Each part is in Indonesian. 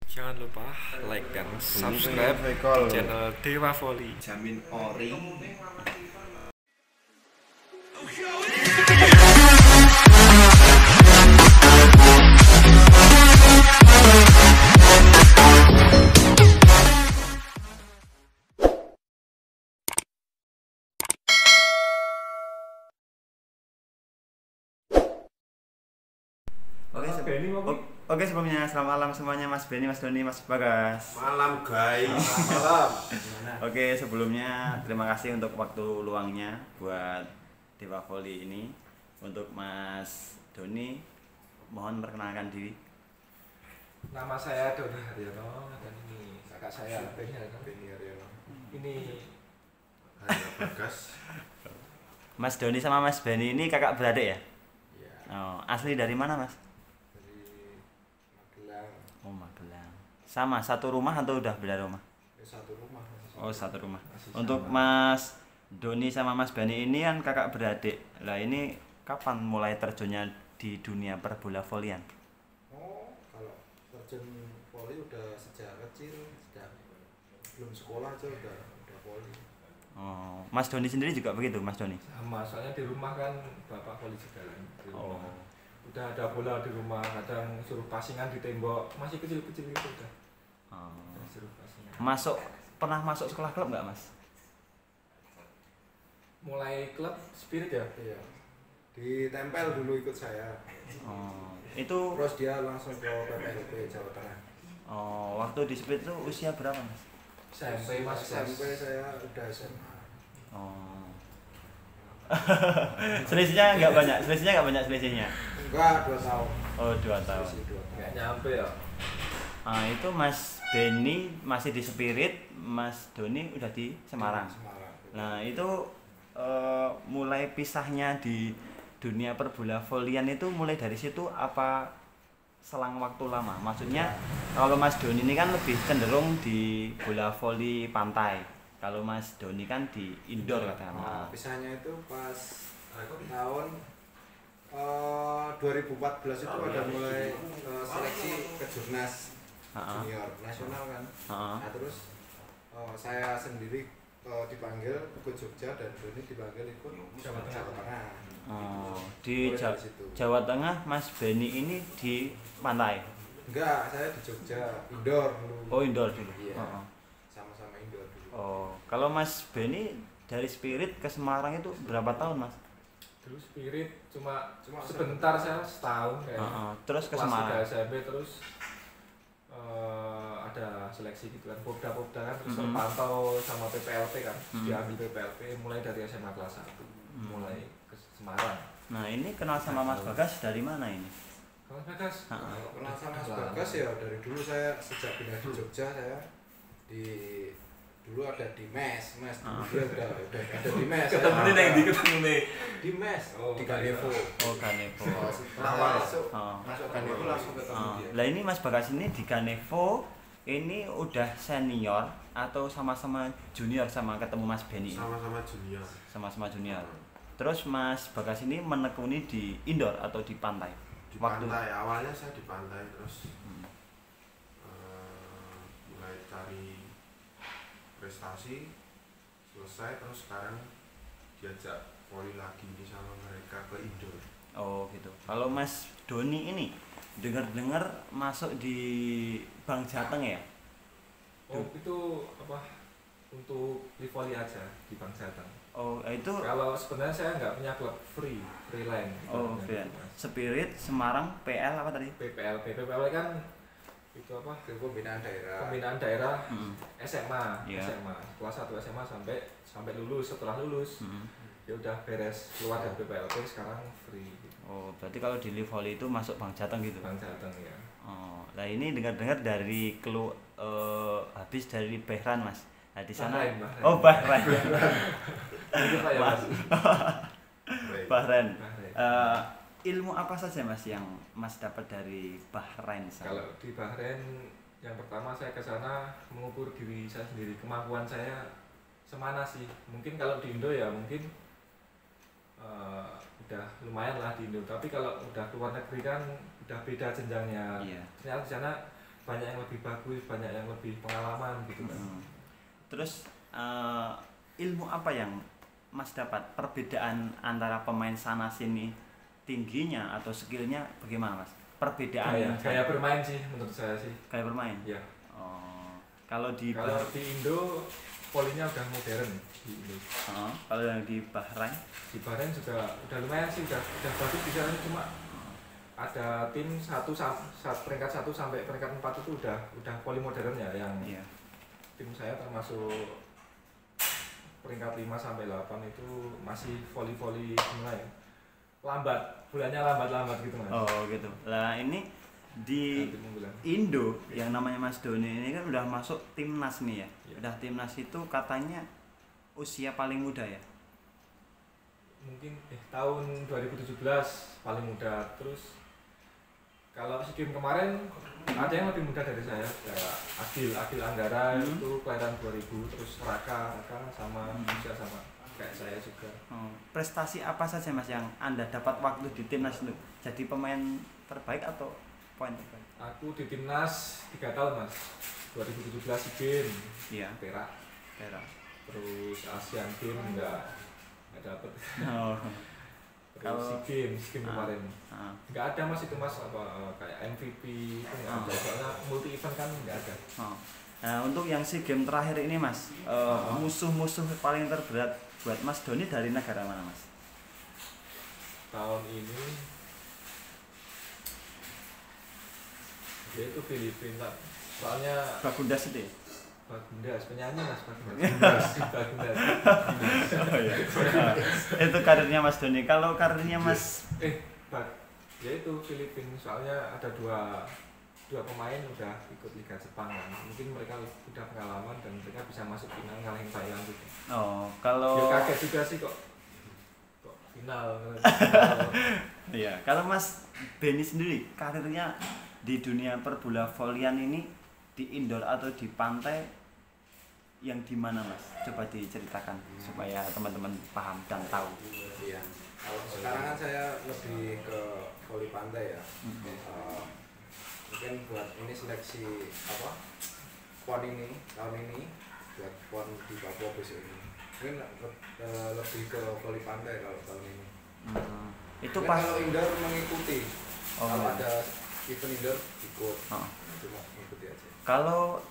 Jangan lupa like dan subscribe channel Dewa Volley. Jamin ori. Oke, sebelumnya selamat malam semuanya, Mas Benny, Mas Doni, Mas Bagas. Malam guys. Malam. Oke, sebelumnya terima kasih untuk waktu luangnya buat Dewa Volley ini. Untuk Mas Doni, mohon perkenalkan diri. Nama saya Doni Haryono dan ini kakak saya Benny Haryono. Ini Hanya Bagas. Mas Doni sama Mas Benny ini kakak beradik ya? Iya. Oh, asli dari mana, Mas? Dari Magelang. Oh, Magelang. Sama satu rumah atau udah beda rumah? Satu rumah. Oh, satu rumah. Masih Untuk sama. Mas Doni sama Mas Benny ini kan kakak beradik. Lah ini kapan mulai terjunnya di dunia perbola volleyan? Oh, kalau terjun volley udah sejak kecil, sejak belum sekolah aja udah volley. Oh, Mas Doni sendiri juga begitu, Mas Doni? sama, soalnya di rumah kan bapak volley juga kan di rumah. Oh. Udah ada bola di rumah, kadang suruh passingan di tembok, masih kecil-kecil gitu udah. Oh. Suruh passingan. Pernah masuk sekolah klub nggak, Mas? Mulai klub Spirit ya? Iya. Ditempel dulu ikut saya. Oh, itu Terus dia langsung ke PPLP Jawa Tengah. waktu di Split itu usia berapa, Mas? SMP Mas SMP saya udah SMA. Oh. selisihnya nggak banyak selisihnya. Enggak, 2 tahun. Oh, 2 tahun. Masih 2 tahun. nggak nyampe ya. Itu Mas Benny masih di Spirit, Mas Doni udah di Semarang. Semarang. Nah, itu mulai pisahnya di dunia perbola volleyan itu mulai dari situ apa selang waktu lama? Maksudnya kalau Mas Doni ini kan lebih cenderung di bola voli pantai. Kalau Mas Doni kan di indoor katanya. Pisahnya itu pas tahun 2014 itu ada mulai seleksi ke Jurnas junior nasional kan. Nah, terus saya sendiri dipanggil ke Jogja dan Doni dipanggil ikut Jawa Tengah. Di Mulai dari situ. Jawa Tengah Mas Benny ini di pantai. Enggak, saya di Jogja indoor dulu. Oh, indoor dulu. Iya. Oh. Sama-sama indoor dulu. Oh, kalau Mas Benny dari Spirit ke Semarang itu berapa tahun, Mas? Dulu Spirit cuma sebentar, saya setahun kayak. Terus ke Kelas Semarang. 3 SMP terus ada seleksi gitu kan, Popda kan, terus terpantau sama PPLP kan, diambil PPLP mulai dari SMA kelas 1 mulai ke Semarang. Nah, ini kenal sama Mas Bagas dari mana ini? Kalau Bagas, Kalau kenal sama Mas Bagas ya dari dulu saya sejak pindah di Jogja saya dulu ada di mes dulu dia udah ada di mes. ketemu nih yang ketemu nih. Di mes Oh, di Ganevo. Oh, Ganevo. Awal masuk Oh. Ganevo langsung ketemu dia. Lah ini Mas Bagas ini di Ganevo ini udah senior atau sama-sama junior sama ketemu Mas Benny? Sama-sama junior. Sama-sama junior. Terus Mas Bagas ini menekuni di indoor atau di pantai? Di pantai, awalnya saya di pantai terus mulai cari prestasi selesai terus sekarang diajak volley lagi nih sama mereka ke indoor. Oh gitu. Kalau Mas Doni ini dengar-dengar masuk di Bank Jateng ya? Oh, itu apa? Untuk di volley aja di Bank Jateng. Oh itu. Kalau sebenarnya saya nggak punya klub freelance. Oh freelance. Spirit Semarang PL apa tadi? PPLP kan itu apa? Pembinaan daerah. Pembinaan daerah SMA, Yeah. SMA kelas 1 SMA sampai lulus. Setelah lulus ya udah beres keluar dari PPLP, sekarang free gitu. Oh berarti kalau di volley itu masuk Bank Jateng gitu? Bank Jateng ya. Oh, nah ini dengar-dengar dari habis dari Bahrain, Mas. Nah, di sana. Bahrain. Oh Bahrain. Itu Pak ya Mas. Bahrain. Bahrain. Ilmu apa saja Mas yang Mas dapat dari Bahrain sana? Kalau di Bahrain yang pertama saya ke sana mengukur diri saya sendiri, kemampuan saya semana sih. Mungkin kalau di Indo ya mungkin udah lumayan lah di Indo. Tapi kalau udah keluar negeri kan udah beda jenjangnya. Iya. Ternyata di sana banyak yang lebih bagus, banyak yang lebih pengalaman gitu kan. Terus ilmu apa yang Mas dapat? Perbedaan antara pemain sana sini tingginya atau skillnya bagaimana Mas? Perbedaan gaya bermain sih menurut saya sih. Gaya bermain? Iya. Oh, kalau di Indo volinya udah modern di Indo. Kalau yang di Bahrain? Di Bahrain juga udah lumayan sih, udah bagus di sana, cuma ada tim peringkat 1 sampai peringkat 4 itu udah voli modern ya, yang tim saya termasuk peringkat 5 sampai 8 itu masih voli gimana ya? Bulannya lambat gitu Mas. Oh gitu. Lah ini di Indo yang namanya Mas Doni ini kan udah masuk timnas nih ya. Udah timnas itu katanya usia paling muda ya. Mungkin tahun 2017 paling muda. Terus kalau SEA Games kemarin ada yang lebih muda dari saya, kayak Adil Anggara itu kelahiran 2000, terus Raka sama usia sama kayak saya juga. Prestasi apa saja Mas yang Anda dapat waktu di timnas itu? Jadi pemain terbaik atau poin terbaik? Aku di timnas 3 tahun Mas. 2017 SEA Games, perak. Terus Asian Games enggak dapet. Terus SEA Games kemarin nggak ada Mas itu Mas, kayak MVP itu nggak ada, soalnya multi event kan nggak ada. Nah untuk yang SEA Games terakhir ini Mas, musuh-musuh paling terberat buat Mas Doni dari negara mana Mas? Tahun ini dia itu Filipina, soalnya Bagundas itu ya? Bagundas, penyanyi Mas Bagundas. Itu karirnya Mas Doni. Kalau karirnya Mas ya itu Filipina, soalnya ada dua pemain udah ikut Liga Jepang kan. Mungkin mereka udah pengalaman dan mereka bisa masuk final ngalahin Thailand gitu. Kalau ya kaget juga sih kok final. Iya, kalau Mas Beni sendiri karirnya di dunia perbola volian ini di indoor atau di pantai yang di mana Mas? Coba diceritakan supaya teman-teman paham dan tahu. Iya. Kalau sekarang kan saya lebih ke voli pantai ya. Mungkin buat ini seleksi PON ini tahun ini buat PON di Papua besok ini. Mungkin lebih ke voli pantai kalau tahun ini. Itu pas kalau indoor mengikuti. Kalau ada event indoor ikut. Cuma mengikuti aja. Kalau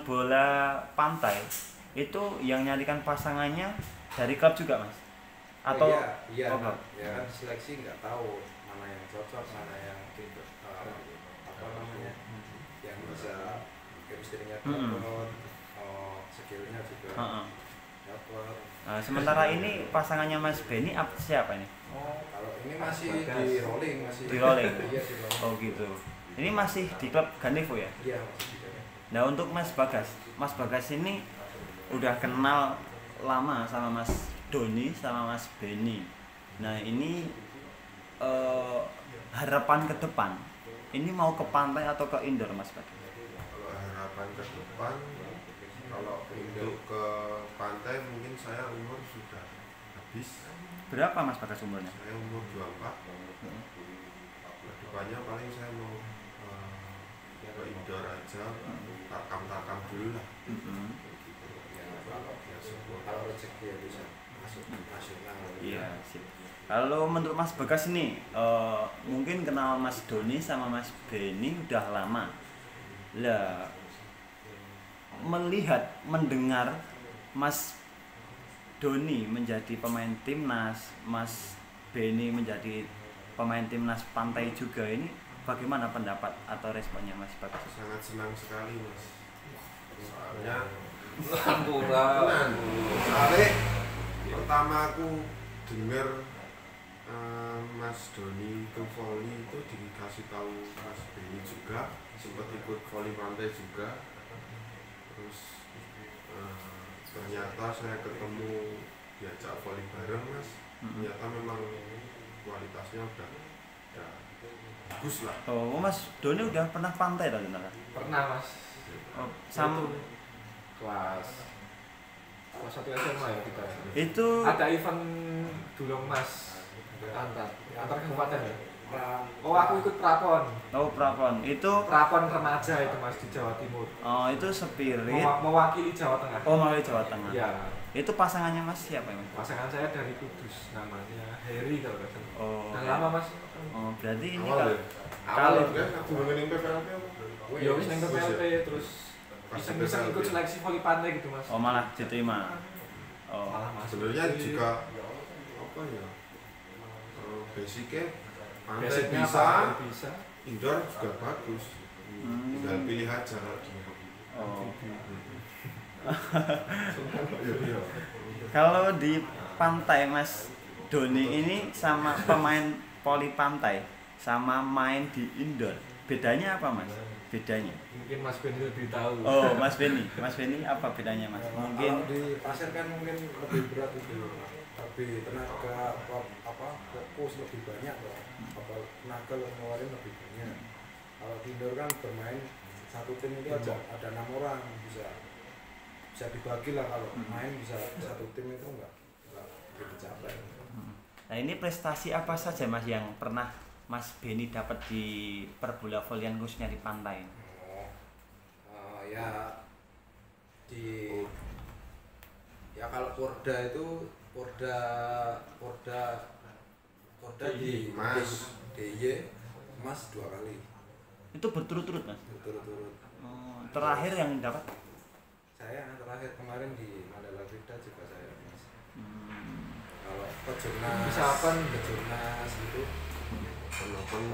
bola pantai itu yang nyarikan pasangannya dari klub juga Mas? Atau iya kan seleksi nggak tahu mana yang cocok, mana yang yang bisa chemistry-nya dapat, skillnya juga dapat. Sementara ini pasangannya Mas Beni siapa ini? Kalau ini masih di rolling. Iya, di rolling. Oh gitu. Ini masih di klub Ganevo ya? Iya, masih di Ganevo. Nah untuk Mas Bagas ini udah kenal lama sama Mas Doni sama Mas Beni. Nah ini harapan ke depan, ini mau ke pantai atau ke indoor Mas Bagas? Kalau harapan ke depan, kalau untuk ke pantai mungkin saya umur sudah habis. Berapa Mas Bagas umurnya? Saya umur 24. Kedepannya paling saya mau ke indoor aja, tarkam dulu lah. Kalau rezeki ya bisa masuk nasional. Iya sih. Kalau menurut Mas Bagas ini mungkin kenal Mas Doni sama Mas Beni udah lama. Lah mendengar Mas Doni menjadi pemain timnas, Mas Beni menjadi pemain timnas pantai juga, ini bagaimana pendapat atau responnya Mas Bagas? Sangat senang sekali Mas. Soalnya pertama aku dengar Mas Doni itu voli itu dikasih tahu Mas Beni juga, sempat ikut voli pantai juga. Terus ternyata saya ketemu diajak voli bareng Mas. Ternyata memang kualitasnya udah bagus lah. Oh Mas Doni udah pernah pantai tadi nggak? Pernah Mas. Sama kelas 1 SMA ya kita. Itu ada event dulu Mas antar kabupaten ya. Oh, aku ikut prapon. Oh, prapon. Itu prapon remaja itu Mas di Jawa Timur. Oh, itu spirit. Mewakili Jawa Tengah. Oh, mewakili Jawa Tengah. Iya. Itu pasangannya Mas siapa ya? Pasangan saya dari Kudus, namanya Heri kalau nggak salah. Oh. Udah lama Mas. Oh, berarti ini kalau kan aku ngomongin PPLP apa? Ya wis ning PPLP terus bisa ikut seleksi voli pantai gitu Mas. Oh, malah diterima. Oh, sebenarnya juga apa ya? Basicnya pantai bisa, indoor juga bagus. Tinggal pilih aja dia. Oh. Kalau di pantai Mas Doni ini sama pemain voli pantai sama main di indoor, bedanya apa Mas? Bedanya? Mungkin Mas Beni lebih tahu. Oh, Mas Beni apa bedanya Mas? Mungkin kalau di pasir kan mungkin lebih berat itu, lebih tenaga fokus lebih banyak loh, apa tenaga yang ngeluarin lebih banyak. Kalau di indoor kan bermain satu tim itu ada 6 orang, bisa dibagi lah. Kalau main bisa satu tim itu enggak capek. Nah, ini prestasi apa saja Mas yang pernah Mas Beni dapat di perbola volian khususnya di pantai? Ya kalau Porda itu Porda di Mas DIY Mas 2 kali. Itu berturut-turut Mas? Berturut-turut. Terakhir yang dapat? Saya terakhir kemarin di Mandala Krida juga saya Mas. Kalau kejurnas gitu,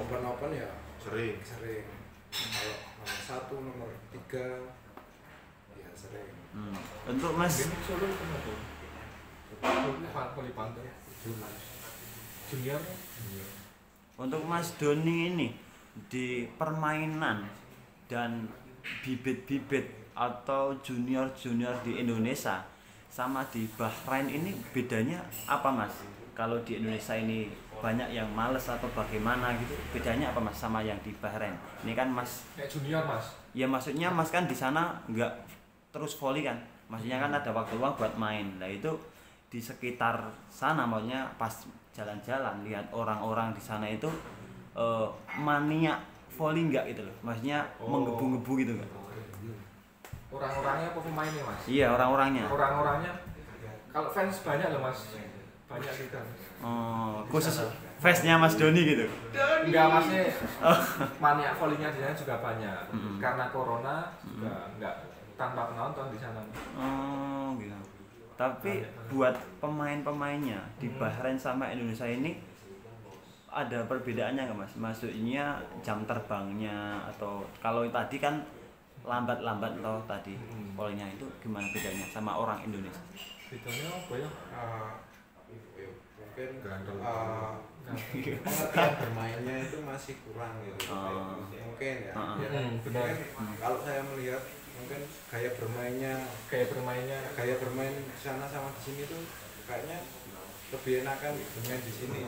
open ya sering. Kalau nomor 1, nomor 3 ya sering. Untuk Mas Solo kenapa? Voli pantai. Junior. Untuk Mas Doni ini di permainan dan bibit-bibit atau junior-junior di Indonesia sama di Bahrain ini bedanya apa Mas? Kalau di Indonesia ini banyak yang males atau bagaimana gitu, bedanya apa Mas sama yang di Bahrain? Ini kan Mas kayak junior Mas. Ya maksudnya Mas kan di sana nggak terus volley kan? Maksudnya kan ada waktu luang buat main. Nah itu di sekitar sana, maksudnya pas jalan-jalan lihat orang-orang di sana itu mania volley nggak gitu loh? Maksudnya menggebu-gebu gitu nggak? Orang-orangnya apa pemainnya Mas? Iya, orang-orangnya. Orang-orangnya kalau fans banyak loh Mas. Banyak juga. Khusus fansnya Mas Doni gitu? Enggak, Masnya mania volley-nya di sana juga banyak. Karena corona juga enggak tanpa penonton di sana. Oh gitu. Tapi buat pemain-pemainnya di Bahrain sama Indonesia ini ada perbedaannya nggak Mas? Maksudnya jam terbangnya atau kalau tadi kan lambat-lambat loh tadi volley-nya itu gimana bedanya sama orang Indonesia? Bedanya apa ya? Mungkin pengertian bermainnya itu masih kurang gitu. Mungkin ya. Benar. Kalau saya melihat mungkin gaya bermain di sana sama di sini tuh kayaknya lebih enakan bermain di sini.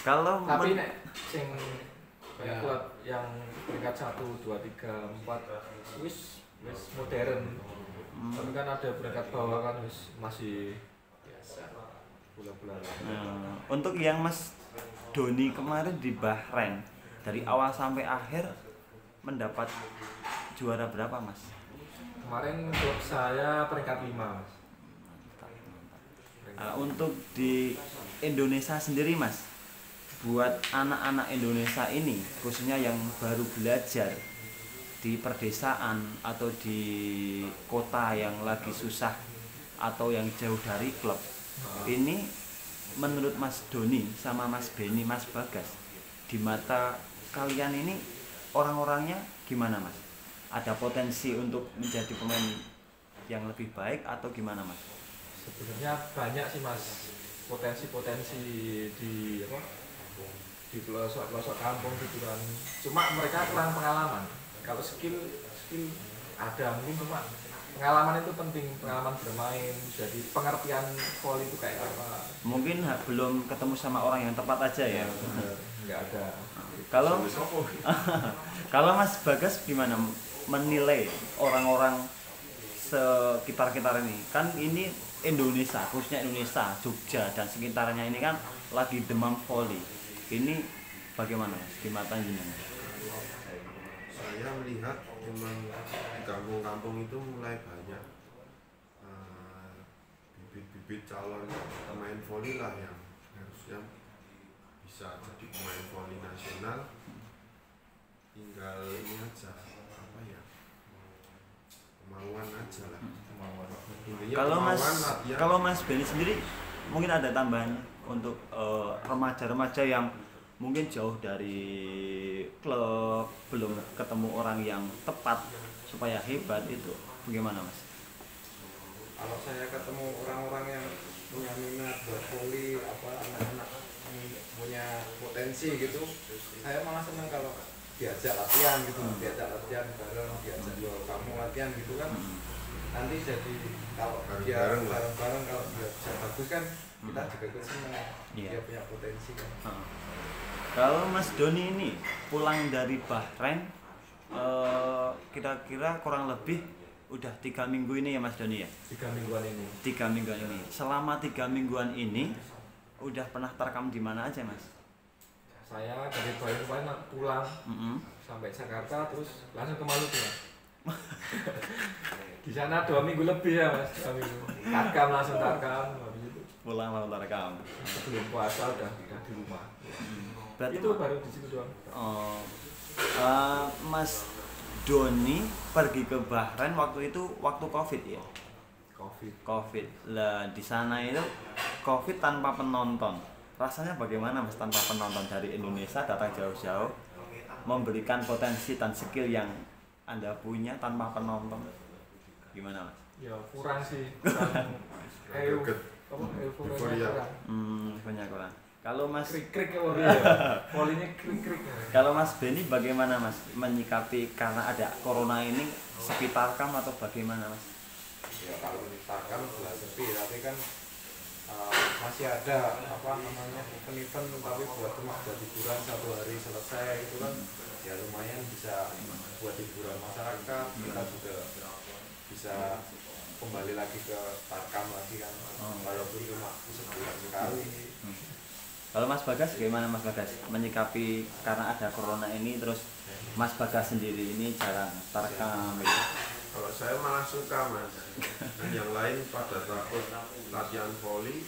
Kalau tapi nek sing kayak klub yang peringkat 1, 2, 3, 4 wis modern. Tapi kan ada peringkat bawah kan wis masih biasa. Bola-bola. Untuk yang Mas Doni kemarin di Bahrain dari awal sampai akhir mendapat juara berapa Mas? Kemarin klub saya peringkat 5 Mas. Untuk di Indonesia sendiri Mas, buat anak-anak Indonesia ini khususnya yang baru belajar di perdesaan atau di kota yang lagi susah atau yang jauh dari klub, ini menurut Mas Doni sama Mas Beni, Mas Bagas, di mata kalian ini orang-orangnya gimana Mas? Ada potensi untuk menjadi pemain yang lebih baik atau gimana Mas? Sebenarnya banyak sih Mas potensi-potensi di pelosok-pelosok kampung gitu kan. Cuma mereka kurang pengalaman. Kalau skill ada, mungkin cuma pengalaman itu penting, pengalaman bermain, jadi pengertian volley itu kayak apa. Mungkin belum ketemu sama orang yang tepat aja ya. Nggak ada. Kalau Mas Bagas gimana menilai orang-orang sekitar-kitar ini? Kan ini Indonesia, khususnya Indonesia, Jogja dan sekitarnya ini kan lagi demam volley. ini bagaimana Mas di mata jenengan? Saya melihat memang di kampung-kampung itu mulai banyak bibit-bibit calon pemain voli lah yang harusnya bisa jadi pemain voli nasional. Tinggal ini aja apa ya, kemauan aja lah. Kalau Mas Benny sendiri mungkin ada tambahan untuk remaja-remaja yang mungkin jauh dari klub, belum ketemu orang yang tepat supaya hebat, itu bagaimana Mas? Kalau saya ketemu orang-orang yang punya minat buat voli, anak-anak punya potensi gitu, saya malah senang kalau diajak latihan gitu, diajak latihan bareng, diajak kamu latihan gitu kan. Nanti jadi kalau dia bareng-bareng, kalau dia bisa bagus kan kita juga ikut senang, dia punya potensi kan. Kalau Mas Doni ini pulang dari Bahrain kira-kira kurang lebih udah 3 minggu ini ya Mas Doni ya? 3 mingguan ini. 3 mingguan ini. Selama 3 mingguan ini udah pernah terekam di mana aja Mas? Saya dari Bahrain pulang sampai Jakarta terus langsung ke Maluku Mas. Di sana 2 minggu lebih ya Mas, 2 minggu. Tarkam langsung tarkam habis itu. Pulang langsung terekam. Sebelum puasa udah di rumah. Berarti itu baru di situ doang. Mas Doni pergi ke Bahrain waktu itu waktu Covid ya? Covid. Lah di sana itu Covid tanpa penonton. Rasanya bagaimana Mas tanpa penonton, dari Indonesia datang jauh-jauh memberikan potensi dan skill yang Anda punya tanpa penonton? Gimana Mas? Ya kurang sih. Euforia kurang. Kalau Mas krik-krik ya, volinya krik-krik. Kalau Mas Benny bagaimana Mas menyikapi karena ada corona ini, sepi tarkam atau bagaimana Mas? Ya kalau tarkam jelas sepi, tapi kan masih ada event-event, tapi buat hiburan 1 hari selesai itu kan ya lumayan bisa buat hiburan masyarakat. Kita juga bisa kembali lagi ke tarkam lagi kan, walaupun cuma sebulan sekali. Kalau Mas Bagas gimana Mas Bagas menyikapi karena ada corona ini, terus Mas Bagas sendiri ini jarang tarkam gitu? Kalau saya malah suka Mas, dan yang lain pada takut latihan voli,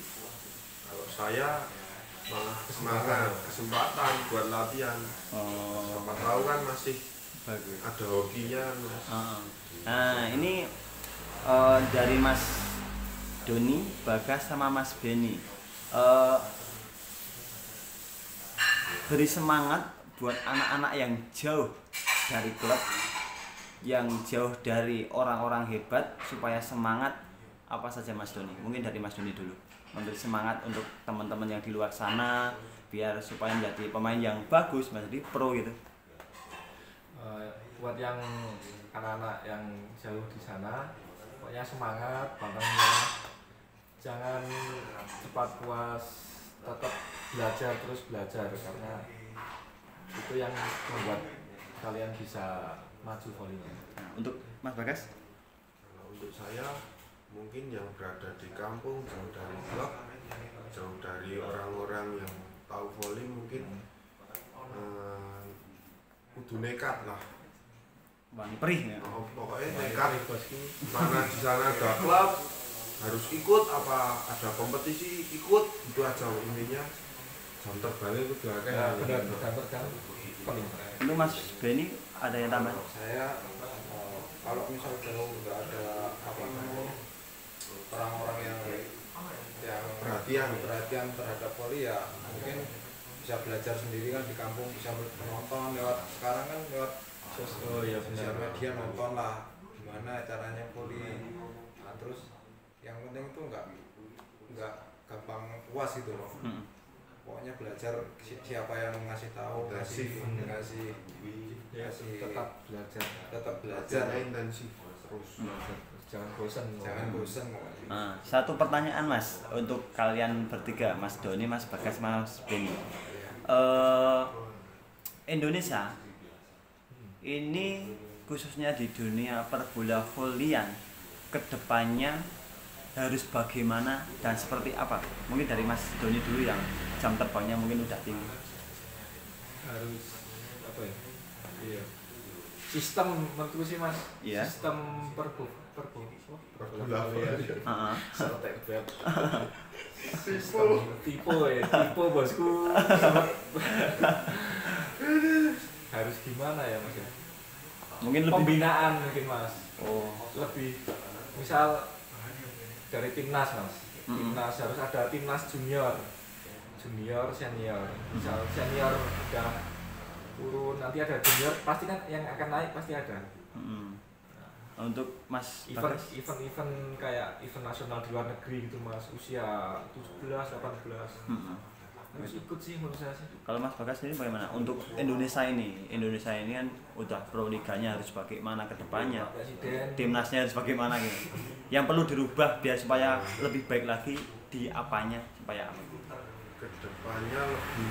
kalau saya malah semangat, kesempatan buat latihan. Siapa tahu kan masih bagus, ada hobinya Mas. Nah ini dari Mas Doni, Bagas sama Mas Benny, beri semangat buat anak-anak yang jauh dari klub, yang jauh dari orang-orang hebat, supaya semangat. Apa saja Mas Doni? Mungkin dari Mas Doni dulu, memberi semangat untuk teman-teman yang di luar sana biar supaya menjadi pemain yang bagus, menjadi pro gitu. Buat yang anak-anak yang jauh di sana, pokoknya semangat, pantangnya jangan cepat puas, tetap belajar, terus belajar, karena itu yang membuat kalian bisa maju volinya. Untuk Mas Bagas? Kalau untuk saya mungkin yang berada di kampung, jauh dari klub, jauh dari orang-orang yang tahu voli, mungkin kudu nekat lah. Bang perih ya? Pokoknya nekat, mana di sana ada klub harus ikut, apa ada kompetisi ikut, itu aja intinya. Jam terbangnya itu udah kayak benar. Untuk Mas Benny ada yang tambah? Saya kalau misal jauh nggak ada orang-orang yang perhatian terhadap voli, ya mungkin bisa belajar sendiri kan di kampung, bisa menonton lewat, sekarang kan lewat sosial media, nonton lah gimana caranya voli. Nah, terus yang penting itu nggak gampang puas gitu loh. Pokoknya belajar, siapa yang ngasih tahu, ngasih tetap belajar intensif terus. Jangan bosan. Satu pertanyaan Mas untuk kalian bertiga, Mas Doni, Mas Bagas, Mas Benny. Indonesia ini khususnya di dunia perbola volian kedepannya harus bagaimana dan seperti apa? Mungkin dari Mas Doni dulu yang jam terbangnya mungkin udah tinggi. harus apa ya? Iya. Sistem menurutku sih Mas. Iya. Sistem perbola volian. Seltek banget. Tipe ya, tipe bosku. Harus gimana ya Mas ya? Mungkin lebih pembinaan mungkin Mas. Oh. Lebih misal dari timnas Mas. Timnas harus ada timnas junior, senior. Misal senior udah turun, nanti ada junior, pasti kan yang akan naik pasti ada. Untuk Mas event kayak event nasional di luar negeri gitu Mas, usia 17, 18. Harus ikut sih menurut saya sih. Kalau Mas Bagas ini bagaimana? Untuk Indonesia ini kan udah pro liganya harus bagaimana ke depannya? Timnasnya harus bagaimana gitu? Yang perlu dirubah biar supaya lebih baik lagi di apanya supaya apa? Kedepannya lebih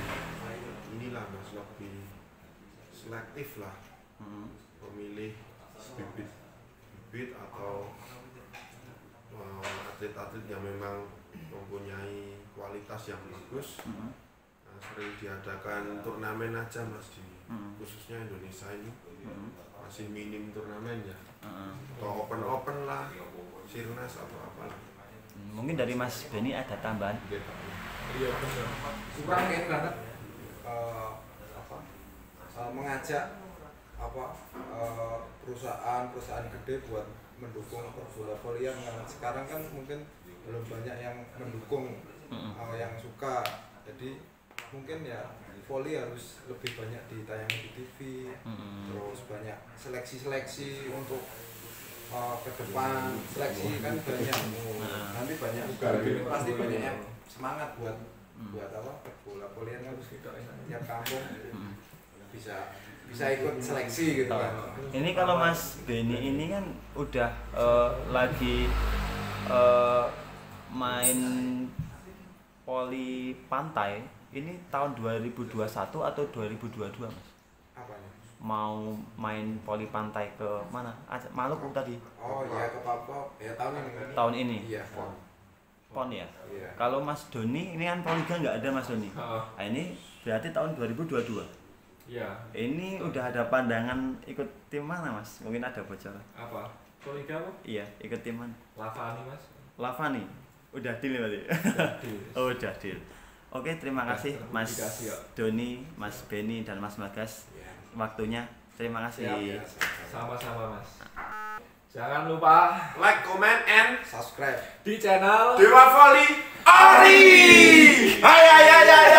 inilah Mas, lebih selektif lah, memilih bibit atau atlet-atlet yang memang mempunyai kualitas yang bagus. Nah, sering diadakan turnamen aja Mas di khususnya Indonesia ini masih minim turnamen ya, atau open lah, sirnas atau apalah. Mungkin dari Mas Benny ada tambahan? Iya benar. Kurang banget mengajak perusahaan gede buat mendukung perbola volian. Karena sekarang kan mungkin belum banyak yang mendukung, yang suka. Jadi mungkin ya voli harus lebih banyak ditayangin di TV, terus banyak seleksi untuk ke depan. Seleksi kan banyak, nanti banyak pasti banyak yang semangat buat perbola volian. Harus tiap kampung bisa ikut seleksi gitu kan. Ini kalau Mas Benny ini kan udah lagi main poli pantai ini tahun 2021 atau 2022 Mas? Apanya? Mau main poli pantai ke mana? Maluku tadi. Oh iya, ke Papua ya tahun ini. Tahun ini? Iya, PON ya? Iya. Kalau Mas Doni ini kan Poliga nggak ada Mas Doni. Nah, ini berarti tahun 2022. Iya. Ini udah ada pandangan ikut tim mana Mas? Mungkin ada bocoran. Apa? Poliga apa? Iya, ikut tim mana? Lavani Mas. Lavani. Udah deal berarti. Oh, udah deal. Oke, terima kasih Mas Doni, Mas Benny dan Mas Bagas. Waktunya. Terima kasih. Sama-sama Mas. Jangan lupa Like, comment, and subscribe di channel Dewa Voli Ori. Hai hai hai hai.